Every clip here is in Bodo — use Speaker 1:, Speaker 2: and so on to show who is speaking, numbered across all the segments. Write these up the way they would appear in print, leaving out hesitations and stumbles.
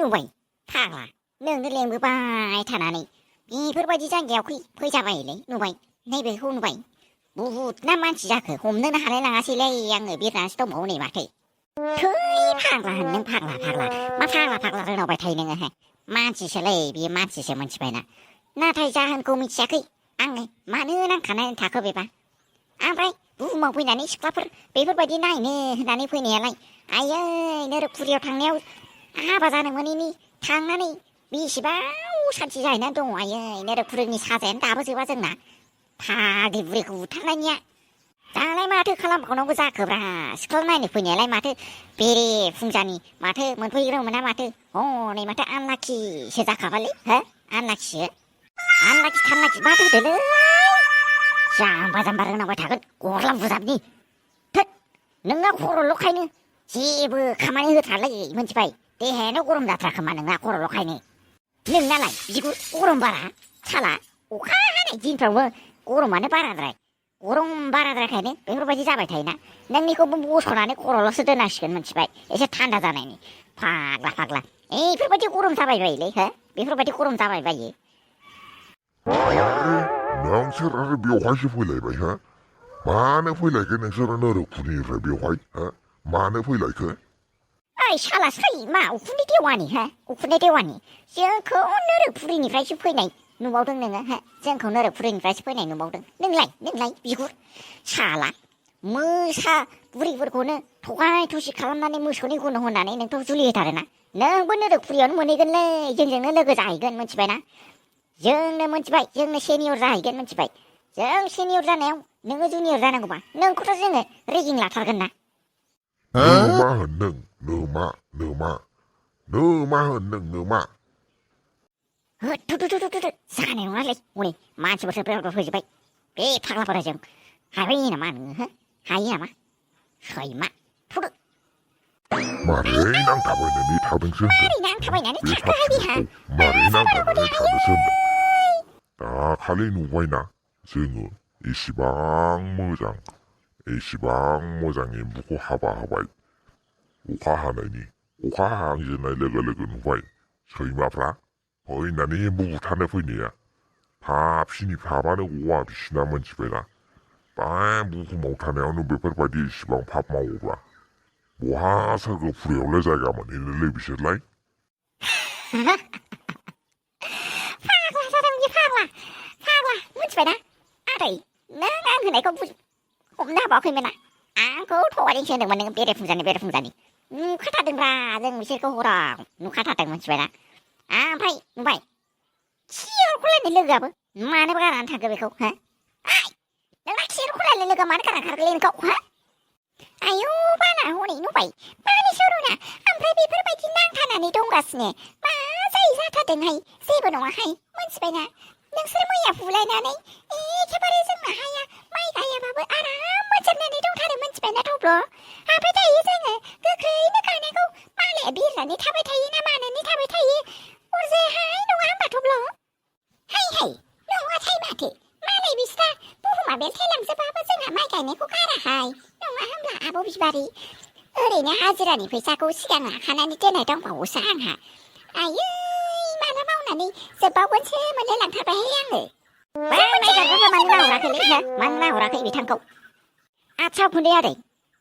Speaker 1: नुबाय फाग्ला नोंनो लेंबोबाय थानानै बेफोरबायदि जायगायाव फैजाबायलै नुबाय नैबेखौ नुबाय बुहुद ना मानसि जाखो हमनोनो हालाय लाङासैलै आङो बिरनानैसो दंबावो नै माथो थै फाग्ला होन नों फाग्ला मा फाग्ला रोंदावबाय थायो नोङोहाय मानसिसोलै बियो मानसिसो मोनथिबायना नाथाय जाहोनखौ मिथियाखै आङो मानो नांखानानै थाखो बेबा ओमफ्राय बुहुमाव फैनानै सिख्लाफोर बेफोरबायदि नायनो होननानै फैनायालाय आयै नोरोखपुरियाव थांनायाव हाबा जानो मोनैनि थांनानै बेसेबां सान्थि जाहैनानै दङ आयै नोरोखपुरिनि साजायानो दाबो जोबा जोंना फाग्लि बुरैखौ बुथारनायनिया दालाय माथो खालामबावनांगौ जाखोब्रा सिख्ला नायनो फैनायालाय माथो बेरे फुंजानि माथो मोनफैग्रो मोना माथो हनै माथो आनलाखिसो जाखाबालै हो आनलाखि थानलाखि माथो होदोलै जाम्बा रोंनांबाय थागोन गरलाम बुजाबनि थोद नोंना खर'ल'खायनो जेबो खामानि होथारलै मोनथिबाय देहायानो गरम जाथ्रा खोमा नोंना खर'ल'खायनो नोंनालाय बिगुर गरम बारा साला अखा हानाय दिनफ्रावबो गरमानो गरम बाराद्रायखायनो बेफोरबायदि जाबाय थायोना नोंनिखौबो बस'नानै खर'ल'सो दोननांसिगोन मोनथिबाय एसे थान्दा जानायनि फाग्ला बेफोरबायदि गरम जाबायबायोलै हो बेफोरबायदि गरम जाबायबायो
Speaker 2: नोंसोर आरो बेवहायसो फैलायबाय हो मानो फैलायखो नोंसोरो नोरोखपुरिनिफ्राय बेवहाय हो मानो फैलायखो
Speaker 1: ओइ साला मा उखुन्दै देवानि हो उखुन्दै देवानि जोंखौ नोरोखपुरिनिफ्रायसो फैनाय नुबावदों नोङो हो जोंखौ नोरोखपुरिनिफ्रायसो फैनाय नुबावदों नोंलाय बिगुर साला मोसा बुरिफोरखौनो थगाय थसि खालामनानै मोसौनि गुन होनानै नोंथ' जुलि होथारोना नोंबो नोरोखपुरियावनो मोनहैगोनलै जोंजोंनो लोगो जाहैगोन मोनथिबायना जोंनो सेनियर जाहैगोन मोनथिबाय जों सेनियर जानायाव नोङो जुनियर जानांगौबा नोंखौथ' जोङो रेगिं लाथारगोन ना
Speaker 2: नोमा होन नों नोमा होन नोमा
Speaker 1: जानाय नङालै हनै मानसिफोरसो बेराद फैजोब्बाय बे फाग्लाफोरजों हाबाय नामा नोङो हो हायो नामा सैमा थुदो
Speaker 2: मारै नांथाबायनानै थादोंसो
Speaker 1: नांथाबायनानै
Speaker 2: बे
Speaker 1: थाखोहाय बेहा
Speaker 2: मारै नांथाबायनानै थादोंसो होनदों दाखालि नुबायना जोङो एसेबां मोजां एम्बुखौ हाबा होबाय अखा हाहांजेननाय लोगो नुबाय सैमाफ्रा फैनानै एम्बु बुथारनो फैनाया फाबानो गवा बिसिना मोनथिबायना बा बुहुमाव थानायावनो बेफोरबायदि इसिबां फाब मावोब्ला बहा सोरगोफुरियावलाय जायगा मोनहैनोलै बिसोरलाय
Speaker 1: फाग्ला जादों बे फाग्ला मोनथिबायना आदै नों आं होनायखौ हमनो हाबावाखैमोन आंखौ थगायदोंसो होनदोंमोन नोङो बेरे फुंजानि नुखाथारदोंब्रा जों बिसोरखौ हराव नुखाथारदों मोनथिबायना ओमफ्राय नुबाय खिहरखौलायनो लोगोआबो मानोबा गारनानै थांखो बेखौ हो नोंना खिहरखौलायनो लोगोआ मानो गारनानै थांखोलै नोंखौ हो आयौ बाला हनै नुबाय मानि सरुना ओमफ्राय बेफोरबायदि नांथानानै दंगासिनो मा जायो जाथारदोंहाय जेबो नङाहाय मोनथिबायना नोंसोर मैया बुलायनानै एखेबारे जोंना हाया माइ गायाबाबो आराम मोजोमनानै दंथारो मोनथिबायना थब्ल' ओमफ्राय दायो जोङो गोख्रैनो गायनायखौ मालाया बिरनानै थाबाय थायो ना मानानै थाबाय थायो अरजायाहाय नङा होनबा थब्ल' हाय नङाथाय माथो मालाय बिस्रा बुहुमा बेलथायलांजोबाबो जोंहा माइ गायनायखौ गाराहाय नङा होनब्ला आब' बिबारि ओरैनो हाजिरानि फैसाखौ सिगां लाखानानै दोननाय दंबावोसो आंहा आयै माला मावनानै जोबबावगोनसो मोनलाय लांथारबायहाय आङो माइ गायग्राफ्रा मानो नाहराखै बिथांखौ आदसा उखुन्दै आदै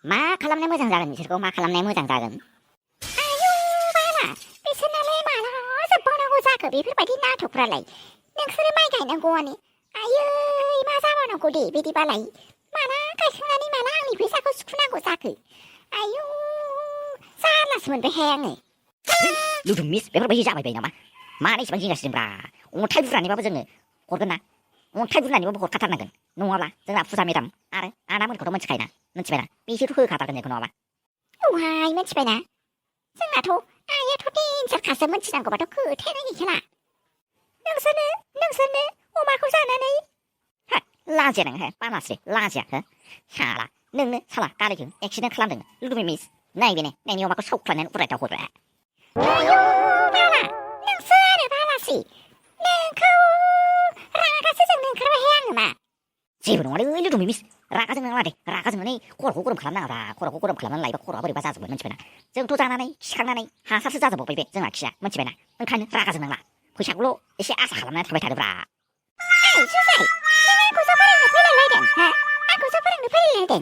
Speaker 1: मा खालामनाय मोजां जागोन बिसोरखौ मा खालामनाय मोजां जागोन आयौ बाला बिसोरनालाय माला जोबबावनांगौ जाखो बेफोरबायदि नाटकफ्रालाय नोंसोरो माइ गायनांगौआनो आयै मा जाबावनांगौ दे बिदिबालाय माला गायखांनानै माला आंनि फैसाखौ सुख'नांगौ जाखो आयौ जारलासो मोनबायहाय आङो लुदुम मिस बेफोरबायदि जाबाय नामा मानो इसेबां जिंगासिदोंब्रा अन्थाइ बुरनानैबाबो जोङो हरगोन ना अन्थाइ बुरनानैबाबो हरखाथारनांगोन नङाब्ला जोंना फुजा मेदाम आरो आदामोनखौथ' मोनथिखायोना मोनथिबायना बिसोरथ' होखाथारगोन जोंखौ नङाबा औहाय मोनथिबायना जोंनाथ' आइयाथ' देन्जारखासो मोनथिनांगौबाथ' खोथायानो गैखाला नोंसोरनो अमाखौ जानानै लाजिया नोङो बालास्रि लाजिया हो साला नोंनो साला गारिजों एक्सिडेन्ट खालामदों लुदुमि मिस नैबेनो नोंनि अमाखौ सौख्लायनानै उरायदाव हरबाय आयौ बाला नोंसो आरो बालास्रि नोंखौ रागासो जोंनो ओंखारबायहाय आङो मा जेबो नङालै लुदुमि मिस रागा रागा जोंनो नाङा दे रागा जोंनानै खर'खौ गरम खालामनाङाब्रा खर'खौ गरम खालामनानै लायोबा खर'आ बोरैबा जाजोबगोन मिथिबायना जोंथ' जानानै खिखांनानै हासारसो जाजोबबाय बे जोंना खिया मिथिबायना ओंखायनो रागा जोंनांला फैसाखौल' एसे आसा खालामनानै थाबाय थादोब्रा ओइ जुजाइ नों आंखौसो फोरोंनो फैलायलायदों हा आंखौसो फोरोंनो फैलायलायदों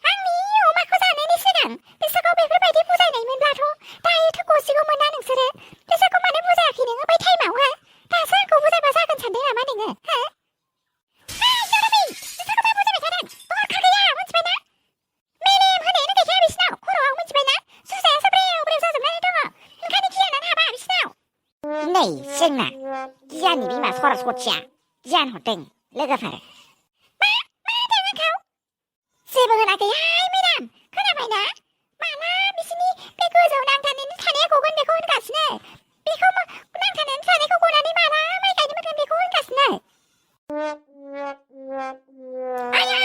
Speaker 1: आंनि अमाखौ जानायनि सिगां बिसोरखौ बेफोरबायदि बुजायनायमोनब्लाथ' दायोथ' गसिगौमोन ना नोंसोरो बिसोरखौ मानो बुजायाखै नोङो बै टाइमाव हा दासो आंखौ बुजायबा जागोन सानदों नामा नोङो हा नै जोंना गियाननि बिमा सरस्वतीया गियान हरदों लोगोफोर मा होनदों आंखौ जेबो होनाखैहाय मेडाम खोनाबायना माला बिसिनि बे गोजौआव नांथानानै थानाया गगोन बेखौ होनगासिनो बेखौ नांथानानै थानायखौ गनानै माला माइ गायनो मोनगोन बेखौ होनगासिनो आया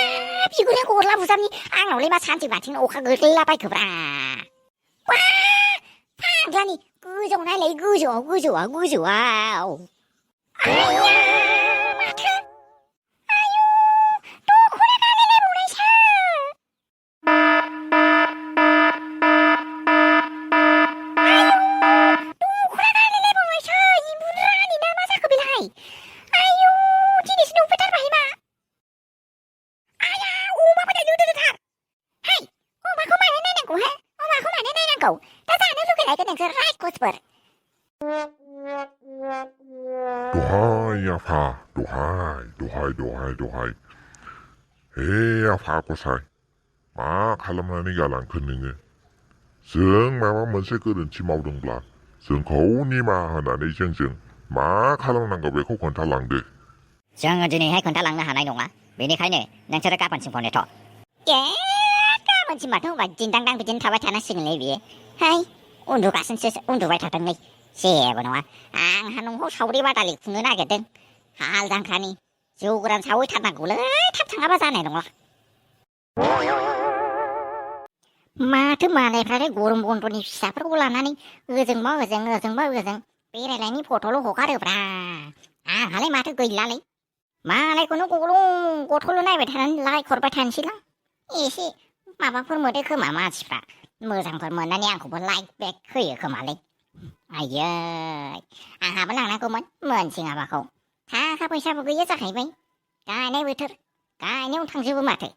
Speaker 1: बिगुरा गरला बुजामनि आंनावलाय मा सानसे बाथिं अखा गोग्लैलाबायखोब्रा फाग्लानि गोजौआव नायलाय गोजौआव आया माथो आयु दख'ना गानलायलायबावनायसो इमुरानि ना मा जाखो बेलाय आयु दिनैसो नुफैथारबाय मा आया अमाबो दोदोथार है अमाखौ मानो नायनांगौ हा अमाखौ मानो नायनांगौ दा जानो लुगैलायगोन नोंसोर रायखसफोर
Speaker 2: दहाय आफा दहाय हे आफा गसाय मा खालामनानै गालांखो नोङो जों माबा मोनसे गोरोन्थि मावदोंब्ला जोंखौ निमाहा होनानै जोंजों मा खालामनांगौ बेखौ खोन्थालांदो
Speaker 1: जोङो दिनैहाय खोन्थालांनो हानाय नङा बेनिखायनो नोंसोरो गाबोनसिमखौ नेथ' गाबोनसिमबाथ' होनबा दिन्दांदां बिदिनो थाबाय थानांसिगोनलै बियो हाय उन्दुबाय थाथों नै जेबो नङा आंहा न'आव सावरि बादालि खुंनो नागिरदों हाल जांख्रानि जौ गोरान सावहैथारनांगौलै थाब थाङाबा जानाय नंला माथो मालायफ्रालाय गरम बन्दनि फिसाफोरखौ लानानै ओजोंबा ओजों बेरायनायनि फट'ल' हगारोब्रा आंहालाय माथो गैलालै मालायखौनो गथ'ल' नायबाय थानानै लाइक हरबाय थानोसैलां एसे माबाफोर मोनो खोमा मानसिफ्रा मोजांफोर मोननानै आंखौबो लाइक बेक होयो खोमालै आयै आंहाबो लांनांगौमोन मोनसे माबाखौ थाखा फैसाबो गैया जाहैबाय गायनाय बोथोर गायनायावनो थांजोबो माथो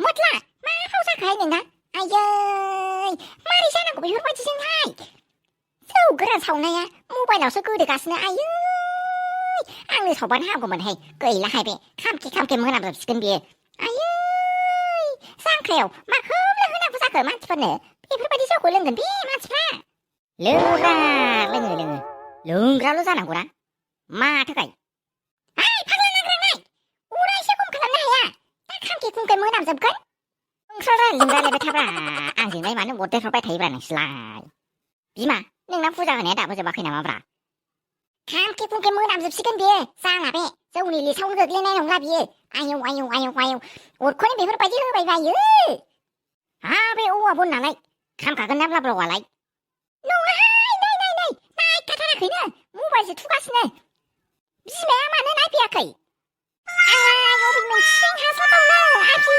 Speaker 1: मदला मा फाव जाखोहाय नोंना आयै मारै जानांगौ बेफोरबायदिजोंहाय जौ गोरान सावनाया मबाइलावसो गोदोगासिनो आयै आंनो सावबानो हामगौमोनहाय गैलाहाय बे खामखे मोनामजोबसिगोन बियो आयै जांख्रायाव माखौ लोंहोनांगौ जाखो मानसिफोरनो बेफोरबायदि जौखौ लोंगोन बे मानसिफ्रा लोङोब्रा लोंग्राल' जानांगौना माथोखाय फाग्ला नांग्रांनाय अरा एसे खम खालामनो हाया दा खामखे मोनामजोबगोन लोंग्रालायबाय थाब्रा आंजोंलाय मानो बरदेरहरबाय थायोब्रा नोंसोरलाय बिमा नोंना फुजा होनाया दाबो जोबाखै नामाब्रा खामखे मोनामजोबसिगोन बियो जाला बे जौनि लिसावनो गोग्लैनाय नंला बियो आयौ अरखौनो बेफोरबायदि होबाय बायो बे औवा बन नालाय खामखागोन ना ब्लाब्लावालाय नङाहाय नायखाथाराखैनो मबाइलसो थुगासिनो बिमाया मानो नायफैयाखै अबे मोनसेथिं हास्लाबावनो आफि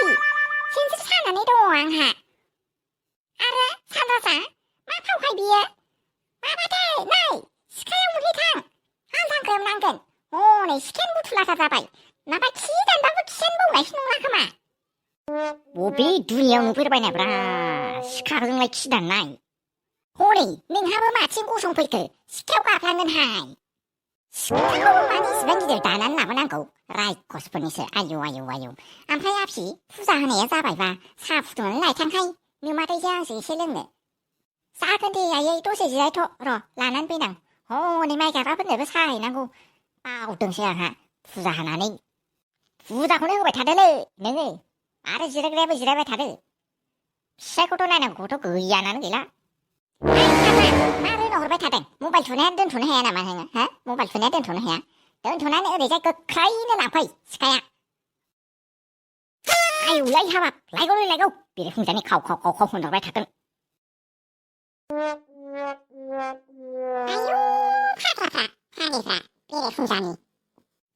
Speaker 1: सिनस्रि सानानै दङ आंहा आरो सानराजा मा फावखाय बियो माबाथाय नै सिखायाव मोनहैथां हाल जांख्रायाव नांगोन हनै सिखायानो बुथुलाथार जाबाय माबा खि दानबाबो खियानो बौनायसो नंला खोमा बबे दुनियाव नुफेरबायनाब्रा सिखाजोंलाय खि दाननाय हनै नोंहाबो माथिं गसंफैखो सिखायाव गाफ्लांगोनहाय सिखाखौबो मानो इसिबां गिदिर दानानै लाबोनांगौ रायखसफोरनिसो आयौ ओमफ्राय आफि फुजा होनाया जाबायबा साहा फुदुंनानै लायथांहाय नोमादैजों आंजों एसे लोंनो जागोन दे आयै दसे जिरायथ' र' लानानै फैनां हनै माइ गायग्राफोरनोबो साहा हैनांगौ बावदोंसो आंहा फुजा होनानै फुजाखौनो होबाय थादोलै नोङो आरो जिरायग्रायाबो जिरायबाय थादो फिसायखौथ' नायनांगौथ' गैयानानो गैला मानो हरबाय थादों मबाइल थुनाया दोनथ'नो हाया नामा नोङो हा मबाइल थुनाया दोनथ'नो हाया दोनथ'नानै ओरैजाय गोख्रैनो लांफै सिखाया आयौलाय हाबाब लायगौ बेरेफुंजानि खाव होनहरबाय थागोन आयौ फाग्लाफ्रा बेरेफुंजानि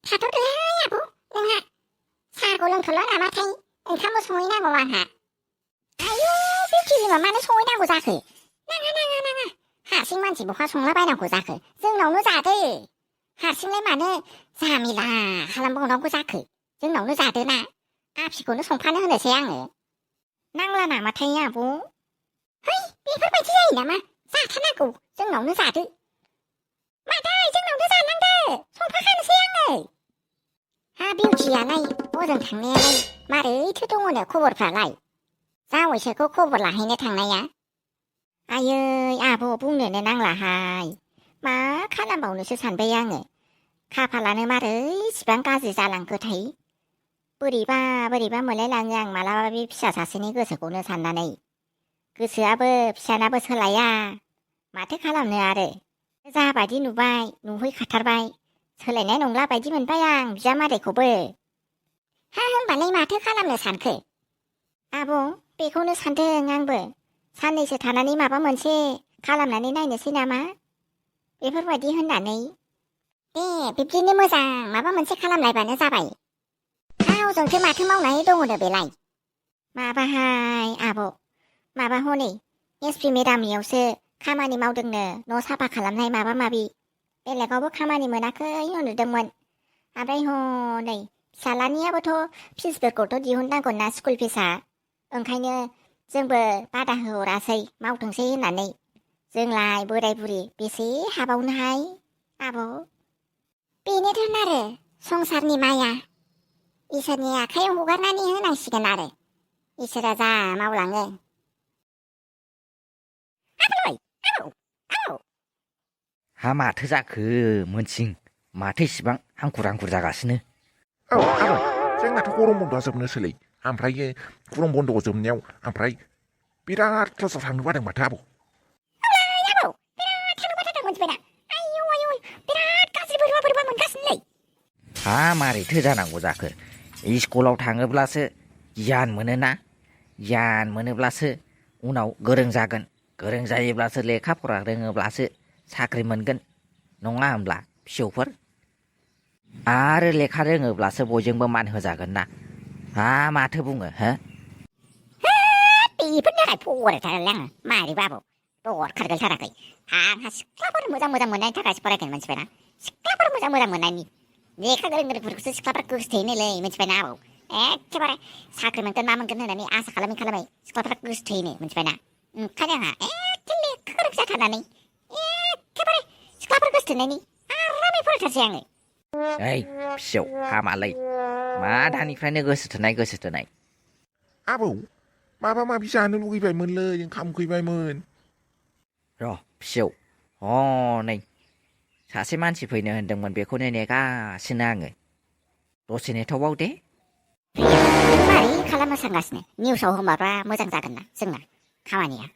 Speaker 1: थाथ'दोहाय आब' नोंहा साहाखौ लोंथ'ला नामाथाय ओंखामबो संहैनांगौ आंहा आयु बे फिलिमा मानो संहैनांगौ जाखो नाङा हारसिं मानसि बहा संलाबायनांगौ जाखो जोंनावनो जादो हारसिंलाय मानो जामेला खालामबावनांगौ जाखो जोंनावनो जादोना आफिखौनो संफानो होनोसै आङो नांला नामाथाय आब' है बेफोरबायदि जायो नामा जाथारनांगौ जोंनावनो जादो मादै जोंनावनो जानांदो संफाखानोसै आङो हा बिउटियालाय हजों थांनायालाय मारैथो दङनो खबरफ्रालाय जावैसोखौ खबर लाहैनो थांनाया आयै आब' बुंनोनो नांलाहाय मा खालामबावनोसो सानबाय आङो खाफालानो मारै इसिबां गाज्रि जालांखोथाय बोरैबा मोनलायलाङो आं मालाबा बे फिसा सासेनि गोसोखौनो साननानै गोसोआबो फिसानाबो सोलाया माथो खालामनो आरो जाबायदि नुबाय नुहैखाथारबाय सोलायनाय नंला बायदि मोनबाय आं बिजामादैखौबो हा होनबालाय माथो खालामनो सानखो आब' बेखौनो सानदों आंबो साननैसो थानानै माबा मोनसे खालामनानै नायनोसै नामा बेफोरबायदि होननानै दे बिब्दिनो मोजां माबा मोनसे खालामलायबानो जाबाय गावजोंसो माथो मावनानै दङनो बेलाय माबाहाय आब' माबा हनै एसपि मेदामनियावसो खामानि मावदोंनो न' साफा खालामनाय माबा माबि बेलेगावबो खामानि मोनाखै नुदोंमोन ओमफ्राय हनै फिसालानियाबोथ' फिसफोरखौथ' दिहुननांगौ ना स्कुल फिसा ओंखायनो जोंबो बादा होहरासै मावथोंसै होननानै जोंलाय बोराय बुरि बेसे हाबावनोहाय आब' बेनोथोन आरो संसारनि माया इसोरनि आखाइयाव हगारनानै होनांसिगोन आरो इसोरा जा मावलाङो
Speaker 3: हा माथो जाखो मोनसिं माथो इसिबां हांखुर जागासिनो
Speaker 2: औ आबै जोंनाथ' गरम बन्द'आ जोबनोसैलै ओमफ्रायो गरम बन्द' जोबनायाव ओमफ्राय बिराद क्लासाव थांनो बादों माथो आबौ
Speaker 3: हा मारैथो जानांगौ जाखो स्कुलाव थाङोब्लासो गियान मोनोना गियान मोनोब्लासो उनाव गोरों जागोन गोरों जायोब्लासो लेखा फरा रोङोब्लासो साख्रि मोनगोन नङा होमब्ला फिसौफोर आरो लेखा रोङोब्लासो बयजोंबो मान होजागोन ना हा माथो बुङो हो
Speaker 1: बेफोरनि थाखाय फरायथारालै आङो मारैबाबो दरखार गैथाराखै आंहा सिख्लाफोर मोजां मोननायनि थाखायसो फरायदों मिथिबायना सिख्लाफोर मोजां मोननायनि लेखा गोरोंफोरखौसो सिख्लाफोरा गोसोथोयोनोलै मिथिबायना आबौ एखेबारे साख्रि मोनगोन मा मोनगोन होननानै आसा खालामै सिख्लाफोरा गोसोथोयोनो मिथिबायना ओंखायनो आंहा एखे लेखा गोरों जाथारनानै एखेबारे सिख्लाफोर गोसोथोनायनि आरामै फरायथारसै आङो
Speaker 3: ओइ फिसौ हामालै मा दानिफ्रायनो गोसोथोनाय
Speaker 2: आबौ माबा माबि जानो लुगैबायमोनलै ओंखाम उखैबायमोन
Speaker 3: र' फिसौ हनै सासे मानसि फैनो होनदोंमोन बेखौनो नेगासिनो आङो दसे नेथ'बाव दे
Speaker 1: मारै खालामनो सानगासिनो निउसाव होमारबा मोजां जागोन ना जोंना खामानिया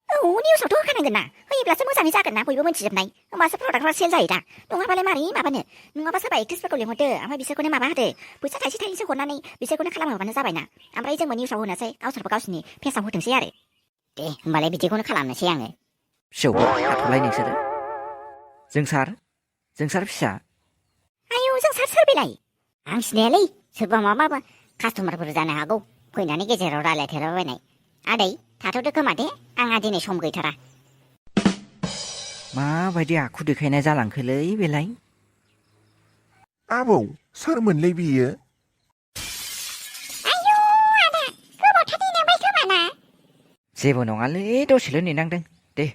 Speaker 1: औ निउसावथ' होखानांगोन ना होयोब्लासो मोजाङै जागोन ना बयबो मिथिजोबनाय होमबासो प्रडाक्टफ्रा सेल जायो दा नङाबालाय मारै माबानो नङाबा सोरबा एक्ट्रिसफोरखौ लिंहरदो ओमफ्राय बिसोरखौनो माबा होदो फैसा थाइसे हरनानै बिसोरखौनो खालामहोबानो जाबायना ओमफ्राय जोंबो निउसाव होनोसै गावसोरबो गावसिनि पेजाव होथोंसै आरो दे होमबालाय बिदिखौनो खालामनोसै आङो
Speaker 3: फिसौफोर थाथ'लाय नोंसोरो जोंसार फिसा
Speaker 1: आयौ जोंसार सोर बेलाय आं सिनायालै सोरबा माबा कास्टमारफोर जानो हागौ फैनानै गेजेराव रायलायथेलाबायनाय आदै थाथ'दो खोमा दे आंहा दिनै सम गैथारा
Speaker 3: माबायदि आखु देखायनाय जालांखोलै बेलाय
Speaker 2: आबौ सोरमोनलै बियो
Speaker 1: आयौ आदा गोबावथार नेनांबाय खोमा ना
Speaker 3: जेबो नङालै दसेल' नेनांदों दे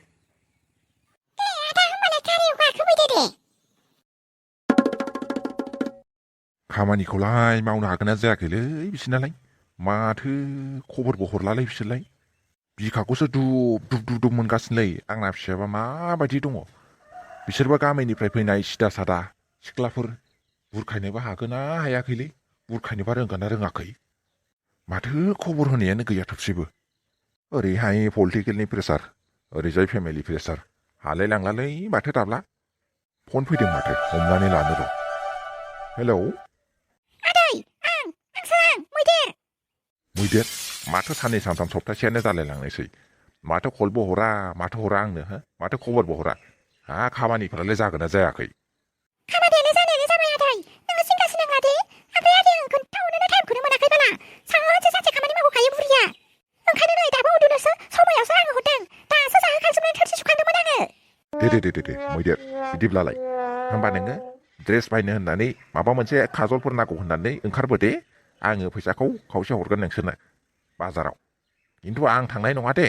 Speaker 1: आदा होमबालाय गारियाव गाखोफैदो दे
Speaker 2: खामानिखौलाय मावनो हागोन ना जायाखैलै बिसोरनालाय माथो खबरबो हरलालै बिसोरलाय बिखाखौसो दुब मोनगासिनोलै आंना फिसायाबा माबायदि दङ बिसोरबा गामिनिफ्राय फैनाय सिदा सादा सिख्लाफोर बुरखायनोबो हागोन ना हायाखैलै बुरखायनोबा रोंगोन ना रोङाखै माथो खबर होनायानो गैया थोबसेबो ओरैहाय पलिटिकेलनि प्रेसार ओरैजाय फेमिलि प्रेसार हालाय लांलालै माथो दाब्ला फन फैदों माथो हमनानै लानो र' हेलौ
Speaker 1: आदै आंसो
Speaker 2: मैदेर माथो साननै सानथाम सप्तासेयानो जालायलांनायसै माथो कलबो हरा माथो हरा आंनो हो माथो खबरबो हरा हा खामानिफोरालाय जागोन ना जायाखै
Speaker 1: खामानियालाय जानायालाय जाबाय आदै नोङो जिंगा
Speaker 2: दे मैदेर बिदिब्लालाय होमबा नोङो ड्रेस बायनो होननानै माबा मोनसे खाजलफोर नांगौ होननानै ओंखारबोदे आङो फैसाखौ खावसे हरगोन नोंसोरनो बाजाराव खिन्थु आं थांनाय नङा दे